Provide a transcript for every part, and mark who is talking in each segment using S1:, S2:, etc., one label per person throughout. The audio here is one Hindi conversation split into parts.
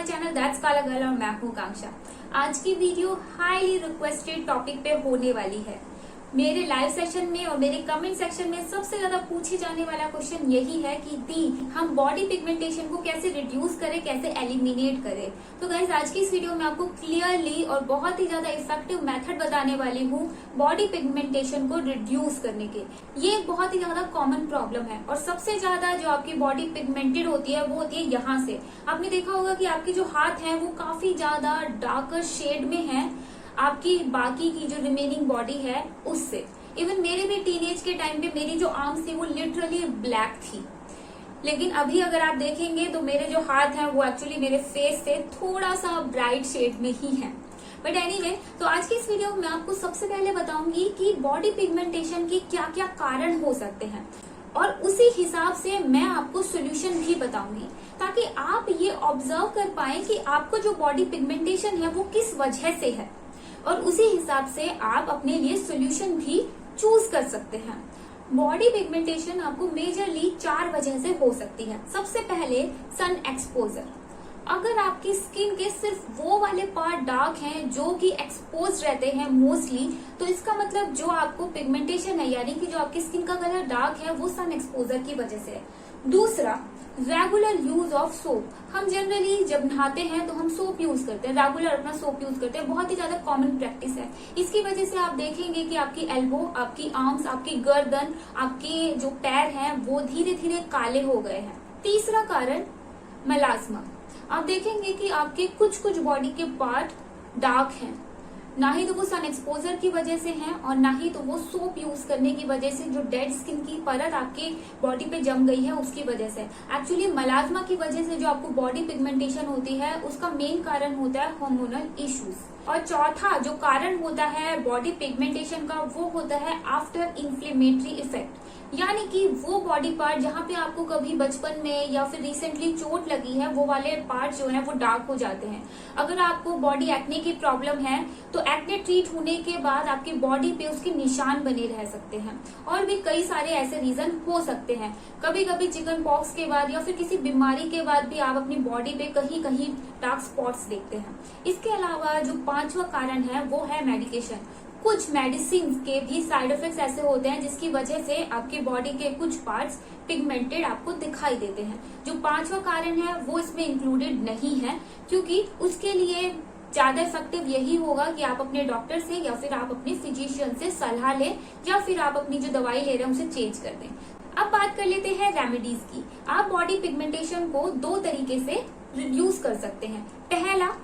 S1: माय चैनल दैट्स काला गर्ल और मैं हूँ कांक्षा। आज की वीडियो हाईली रिक्वेस्टेड टॉपिक पे होने वाली है। मेरे लाइव सेशन में और मेरे कमेंट सेक्शन में सबसे ज्यादा पूछे जाने वाला क्वेश्चन यही है कि दी हम बॉडी पिगमेंटेशन को कैसे रिड्यूस करें, कैसे एलिमिनेट करें। तो गाइस आज की इस वीडियो में आपको क्लियरली और बहुत ही ज्यादा इफेक्टिव मेथड बताने वाली हूँ बॉडी पिगमेंटेशन को रिड्यूस करने के। ये एक बहुत ही ज्यादा कॉमन प्रॉब्लम है और सबसे ज्यादा जो आपकी बॉडी पिगमेंटेड होती है वो होती है यहाँ से। आपने देखा होगा कि आपके जो हाथ हैं वो काफी ज्यादा डार्कर शेड में है आपकी बाकी की जो रिमेनिंग बॉडी है उससे। इवन मेरे भी टीनेज के टाइम पे मेरी जो आर्म्स थी वो लिटरली ब्लैक थी, लेकिन अभी अगर आप देखेंगे तो मेरे जो हाथ हैं वो एक्चुअली मेरे फेस से थोड़ा सा ब्राइट शेड में ही है। बट एनीवे, तो आज की इस वीडियो में आपको सबसे पहले बताऊंगी कि बॉडी पिगमेंटेशन की क्या क्या कारण हो सकते हैं और उसी हिसाब से मैं आपको सोल्यूशन भी बताऊंगी ताकि आप ये ऑब्जर्व कर पाए कि आपको जो बॉडी पिगमेंटेशन है वो किस वजह से है और उसी हिसाब से आप अपने लिए सोल्यूशन भी चूज कर सकते हैं। बॉडी पिगमेंटेशन आपको मेजरली 4 वजह से हो सकती है। सबसे पहले सन एक्सपोजर। अगर आपकी स्किन के सिर्फ वो वाले पार्ट डार्क हैं जो कि एक्सपोज रहते हैं मोस्टली, तो इसका मतलब जो आपको पिगमेंटेशन है यानी कि जो आपकी स्किन का कलर डार्क है वो सन एक्सपोजर की वजह से है। दूसरा, रेगुलर यूज ऑफ सोप। हम जनरली जब नहाते हैं तो हम सोप यूज करते हैं, रेगुलर अपना सोप यूज करते हैं, बहुत ही ज्यादा कॉमन प्रैक्टिस है। इसकी वजह से आप देखेंगे कि आपकी एल्बो, आपकी आर्म्स, आपकी गर्दन, आपके जो पैर हैं वो धीरे धीरे काले हो गए हैं। तीसरा कारण मेलास्मा। आप देखेंगे कि आपके कुछ बॉडी के पार्ट डार्क हैं, ना ही तो वो सन एक्सपोजर की वजह से हैं और ना ही तो वो सोप यूज करने की वजह से जो डेड स्किन की परत आपके बॉडी पे जम गई है उसकी वजह से। एक्चुअली मेलास्मा की वजह से जो आपको बॉडी पिगमेंटेशन होती है उसका मेन कारण होता है हार्मोनल इश्यूज। और चौथा जो कारण होता है बॉडी पिगमेंटेशन का वो होता है आफ्टर इन्फ्लेमेटरी इफेक्ट, यानी कि वो बॉडी पार्ट जहाँ पे आपको कभी बचपन में या फिर रिसेंटली चोट लगी है वो वाले पार्ट जो है वो डार्क हो जाते हैं। अगर आपको बॉडी एक्ने की प्रॉब्लम है तो एक्ने ट्रीट होने के बाद आपकी बॉडी पे उसके निशान बने रह सकते हैं। और भी कई सारे ऐसे रीजन हो सकते हैं। कभी कभी चिकन पॉक्स के बाद या फिर किसी बीमारी के बाद भी आप अपनी बॉडी पे कहीं कहीं डार्क स्पॉट्स देखते हैं। इसके अलावा जो 5वां कारण है वो है मेडिकेशन। कुछ मेडिसिन के भी साइड इफेक्ट्स ऐसे होते हैं जिसकी वजह से आपके बॉडी के कुछ पार्ट्स पिगमेंटेड आपको दिखाई देते हैं। जो 5वां कारण है वो इसमें इंक्लूडेड नहीं है क्योंकि उसके लिए ज्यादा इफेक्टिव यही होगा कि आप अपने डॉक्टर से या फिर आप अपने फिजिशियन से सलाह लें या फिर आप अपनी जो दवाई ले रहे हैं उसे चेंज कर दें। अब बात कर लेते हैं रेमेडीज की। आप बॉडी पिगमेंटेशन को 2 तरीके से रिड्यूस कर सकते हैं। पहला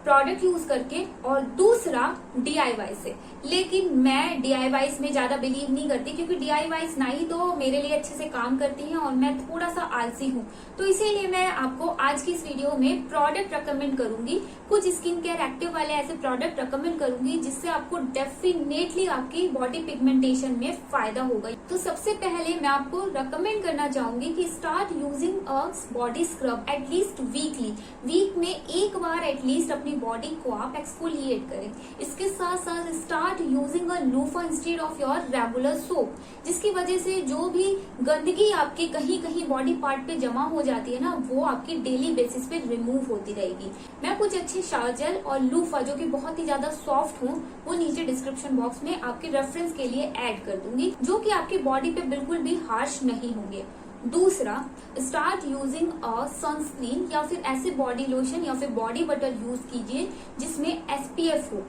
S1: प्रोडक्ट यूज करके और दूसरा DIY से। लेकिन मैं DIYs में ज्यादा बिलीव नहीं करती क्योंकि DIYs ना ही तो मेरे लिए अच्छे से काम करती हैं और मैं थोड़ा सा आलसी हूँ, तो इसीलिए मैं आपको आज की इस वीडियो में प्रोडक्ट रिकमेंड करूंगी। कुछ स्किन केयर एक्टिव वाले ऐसे प्रोडक्ट रिकमेंड करूंगी जिससे आपको डेफिनेटली आपकी बॉडी पिगमेंटेशन में फायदा होगा। तो सबसे पहले मैं आपको रिकमेंड करना चाहूंगी कि start using a body scrub at least weekly. Week में एक बार एटलीस्ट अपनी बॉडी को आप एक्सफोलिएट करें। इसके साथ साथ start using a loofah instead of your regular soap, जिसकी वजह से जो भी गंदगी आपके कहीं कहीं बॉडी पार्ट पे जमा हो जाती है ना वो आपकी डेली बेसिस पे रिमूव होती रहेगी। मैं कुछ अच्छे शावर जेल और लूफा जो कि बहुत ही ज्यादा सॉफ्ट हो वो नीचे डिस्क्रिप्शन बॉक्स में आपके रेफरेंस के लिए ऐड कर दूंगी जो कि आपकी बॉडी पे बिल्कुल भी हार्श नहीं होंगे। दूसरा, स्टार्ट यूजिंग अ सनस्क्रीन या फिर ऐसे बॉडी लोशन या फिर बॉडी बटर यूज कीजिए जिसमें SPF हो।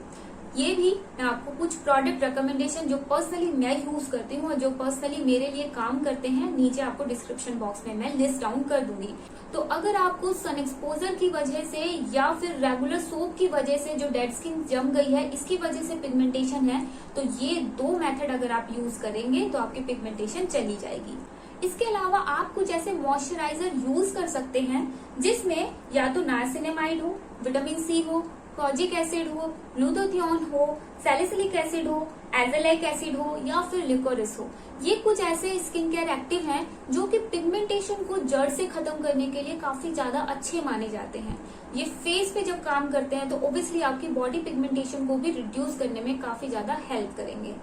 S1: ये भी मैं आपको कुछ प्रोडक्ट रिकमेंडेशन जो पर्सनली मैं यूज करती हूँ और जो पर्सनली मेरे लिए काम करते हैं नीचे आपको डिस्क्रिप्शन बॉक्स में मैं लिस्ट डाउन कर दूंगी। तो अगर आपको सन एक्सपोजर की वजह से या फिर रेगुलर सोप की वजह से जो डेड स्किन जम गई है इसकी वजह से पिगमेंटेशन है तो ये 2 मेथड अगर आप यूज करेंगे तो आपकी पिगमेंटेशन चली जाएगी। इसके अलावा आप कुछ ऐसे मॉइस्चराइजर यूज कर सकते हैं जिसमें या तो नाइसिनेमाइड हो, विटामिन C हो, कोजिक एसिड हो, ग्लूटाथियोन हो, सैलिसिलिक एसिड हो, एजेलिक एसिड हो या फिर लिकोरिस हो। ये कुछ ऐसे स्किन केयर एक्टिव हैं जो कि पिगमेंटेशन को जड़ से खत्म करने के लिए काफी ज्यादा अच्छे माने जाते हैं। ये फेस पे जब काम करते हैं तो ओब्वियसली आपकी बॉडी पिगमेंटेशन को भी रिड्यूस करने में काफी ज्यादा हेल्प करेंगे।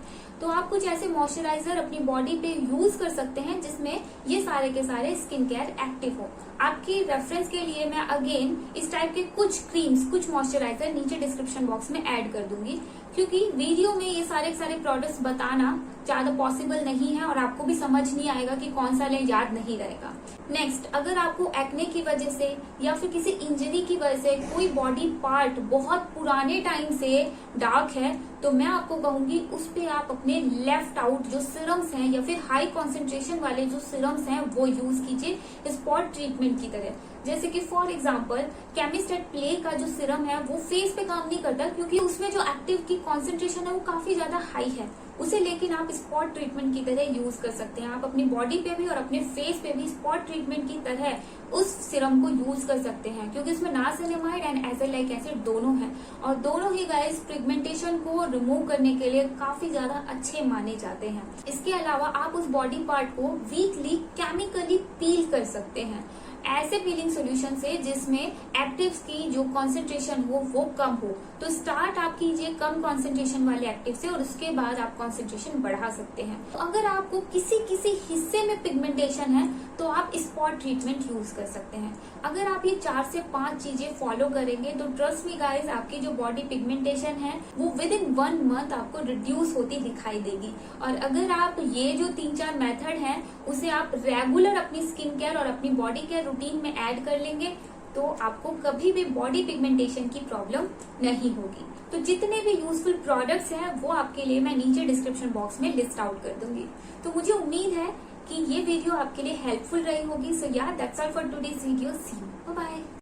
S1: तो आप कुछ ऐसे मॉइस्चराइजर अपनी बॉडी पे यूज कर सकते हैं जिसमें ये सारे के सारे स्किन केयर एक्टिव हो। आपकी रेफरेंस के लिए मैं अगेन इस टाइप के कुछ क्रीम्स, कुछ मॉइस्चराइजर नीचे डिस्क्रिप्शन बॉक्स में ऐड कर दूंगी, क्योंकि वीडियो में ये सारे के सारे प्रोडक्ट्स बताना ज्यादा पॉसिबल नहीं है और आपको भी समझ नहीं आएगा कि कौन सा ले, याद नहीं रहेगा। नेक्स्ट, अगर आपको एक्ने की वजह से या फिर किसी इंजरी की वजह से कोई बॉडी पार्ट बहुत पुराने टाइम से डार्क है, तो मैं आपको कहूंगी उस पे आप अपने लेफ्ट आउट जो सीरम्स हैं या फिर हाई कॉन्सेंट्रेशन वाले जो सीरम्स हैं वो यूज कीजिए स्पॉट ट्रीटमेंट की तरह। जैसे कि फॉर एग्जांपल केमिस्टेट प्ले का जो सीरम है वो फेस पे काम नहीं करता, क्योंकि उसमें जो एक्टिव की कॉन्सेंट्रेशन है वो काफी ज्यादा हाई है उसे, लेकिन आप स्पॉट ट्रीटमेंट की तरह यूज कर सकते हैं। आप अपनी बॉडी पे भी और अपने फेस पे भी स्पॉट ट्रीटमेंट की तरह उस सीरम को यूज कर सकते हैं, क्योंकि इसमें नाइसिनामाइड एंड एज़ेलिक एसिड दोनों हैं और दोनों ही गाइस पिगमेंटेशन को रिमूव करने के लिए काफी ज्यादा अच्छे माने जाते हैं। इसके अलावा आप उस बॉडी पार्ट को वीकली केमिकली पील कर सकते हैं ऐसे पीलिंग सोल्यूशन से जिसमें एक्टिव्स की जो कंसंट्रेशन हो वो कम हो। तो स्टार्ट आप कीजिए कम कंसंट्रेशन वाले एक्टिव से और उसके बाद आप कंसंट्रेशन बढ़ा सकते हैं। तो अगर आपको किसी हिस्से में पिगमेंटेशन है तो आप स्पॉट ट्रीटमेंट यूज कर सकते हैं। अगर आप ये 4 से 5 चीजें फॉलो करेंगे तो ट्रस्ट मी गाइस, आपकी जो बॉडी पिगमेंटेशन है वो विद इन 1 मंथ आपको रिड्यूस होती दिखाई देगी। और अगर आप ये जो 3-4 मेथड हैं उसे आप रेगुलर अपनी स्किन केयर और अपनी बॉडी केयर रूटीन में ऐड कर लेंगे तो आपको कभी भी बॉडी पिगमेंटेशन की प्रॉब्लम नहीं होगी। तो जितने भी यूजफुल प्रोडक्ट्स हैं वो आपके लिए मैं नीचे डिस्क्रिप्शन बॉक्स में लिस्ट आउट कर दूंगी। तो मुझे उम्मीद है कि ये वीडियो आपके लिए हेल्पफुल रही होगी। सो या that's all for today's video. See you, bye bye.